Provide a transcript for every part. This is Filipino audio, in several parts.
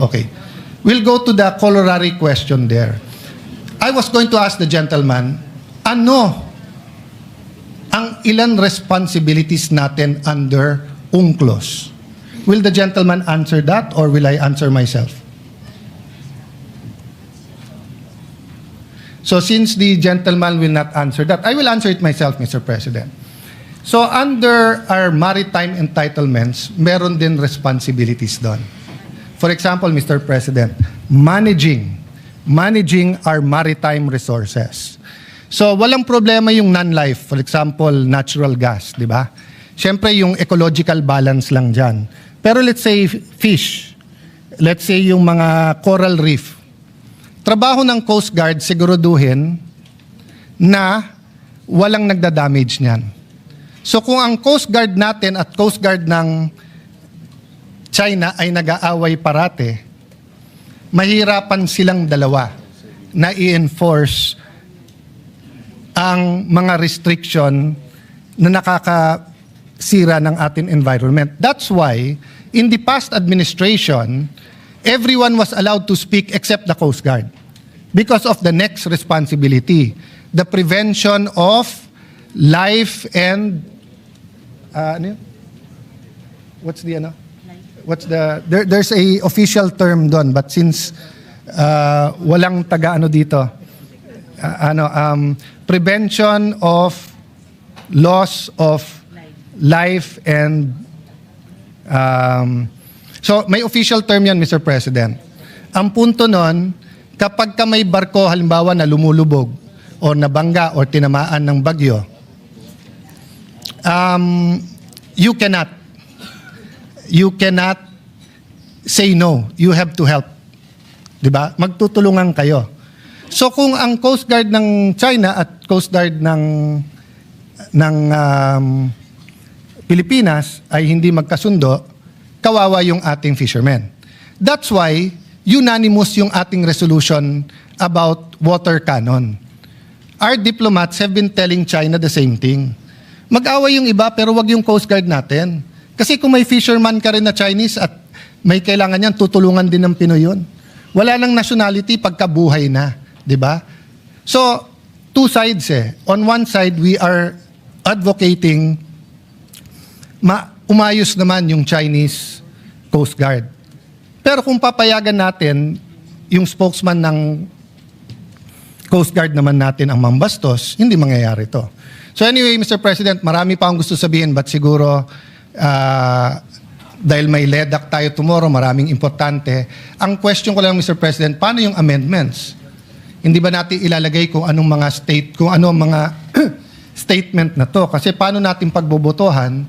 Okay. We'll go to the corollary question there. I was going to ask the gentleman, ano ang ilan responsibilities natin under UNCLOS? Will the gentleman answer that or will I answer myself? So since the gentleman will not answer that, I will answer it myself, Mr. President. So under our maritime entitlements, meron din responsibilities doon. For example, Mr. President, managing our maritime resources. So walang problema yung non-life, for example, natural gas, di ba? Siyempre yung ecological balance lang dyan. Pero let's say fish, let's say yung mga coral reef. Trabaho ng Coast Guard siguraduhin na walang nagda-damage niyan. So kung ang Coast Guard natin at Coast Guard ng China ay nag-aaway parate, mahirapan silang dalawa na i-enforce ang mga restriction na nakakasira ng ating environment. That's why, in the past administration, everyone was allowed to speak except the Coast Guard because of the next responsibility, the prevention of life and there's a official term doon, but since walang taga dito, prevention of loss of life and so may official term yan, Mr. President. Ang punto nun, kapag ka may barko halimbawa na lumulubog o nabangga o tinamaan ng bagyo, you cannot say no. You have to help. Diba? Magtutulungan kayo. So kung ang Coast Guard ng China at Coast Guard ng Pilipinas ay hindi magkasundo, kawawa yung ating fishermen. That's why unanimous yung ating resolution about water cannon. Our diplomats have been telling China the same thing. Mag-away yung iba pero wag yung Coast Guard natin. Kasi kung may fisherman ka rin na Chinese at may kailangan yan, tutulungan din ng Pinoy yun. Wala nang nationality pagkabuhay na. Diba? So, two sides eh. On one side, we are advocating umayos naman yung Chinese Coast Guard. Pero kung papayagan natin, yung spokesman ng Coast Guard naman natin ang mambastos, hindi mangyayari to. So anyway, Mr. President, marami pa akong gusto sabihin, but siguro dahil may LEDAC tayo tomorrow, maraming importante. Ang question ko lang, Mr. President, paano yung amendments? Hindi ba natin ilalagay kung anong mga statement na to? Kasi paano natin pagbobotohan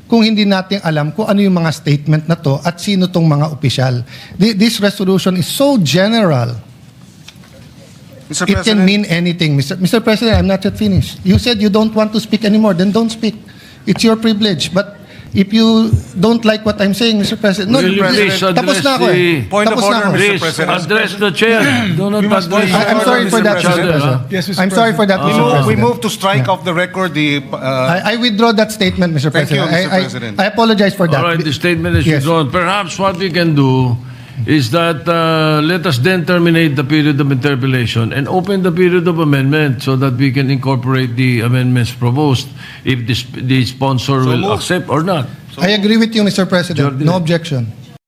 kung hindi natin alam kung ano yung mga statement na to at sino tong mga opisyal? This resolution is so general. Mr. It can President, mean anything. Mr. President, I'm not yet finished. You said you don't want to speak anymore, then don't speak. It's your privilege. But if you don't like what I'm saying, Mr. President, no, Will you please tapos address na ako eh. Point of Tapos na order, ako. Mr. Please President. address the chair. Do not We must address. I'm sorry for that, Mr. President. Yes, Mr. I'm sorry for that, Mr. President. We move to strike off the record the... I withdraw that statement, Mr. Thank you, President. Mr. President. I apologize for that. All right, the statement is Yes. withdrawn. Perhaps what we can do is that let us then terminate the period of interpellation and open the period of amendment so that we can incorporate the amendments proposed if the sponsor will moved. accept or not. I agree with you, Mr. President. Jordi. No objection.